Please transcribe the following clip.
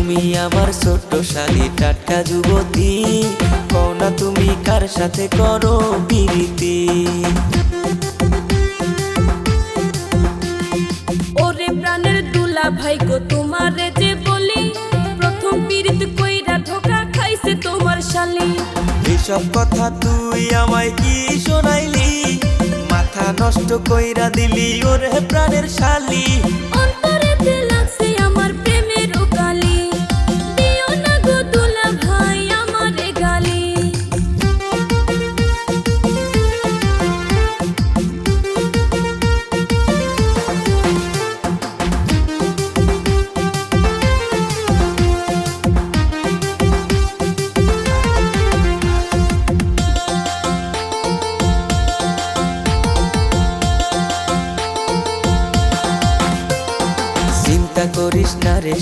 তুমি আমার ছোট্ট শালি টাটকা যুবতী, কও না তুমি কার সাথে করো প্রীতি। ওরে প্রাণের দুলা ভাই গো তোমারে যে বলি, প্রথম পীড়িত কইরা ধোকা খাইছে তোমার শালি। এসব কথা তুই আমায় কি শোনাইলি, মাথা নষ্ট কইরা দিলি ওরে প্রাণের শালি। অন্তরেতে লাগছে আমার প্রেমের কালি, দিও না গো দুলা ভাই আমারে গালি। চিন্তা করিস না রে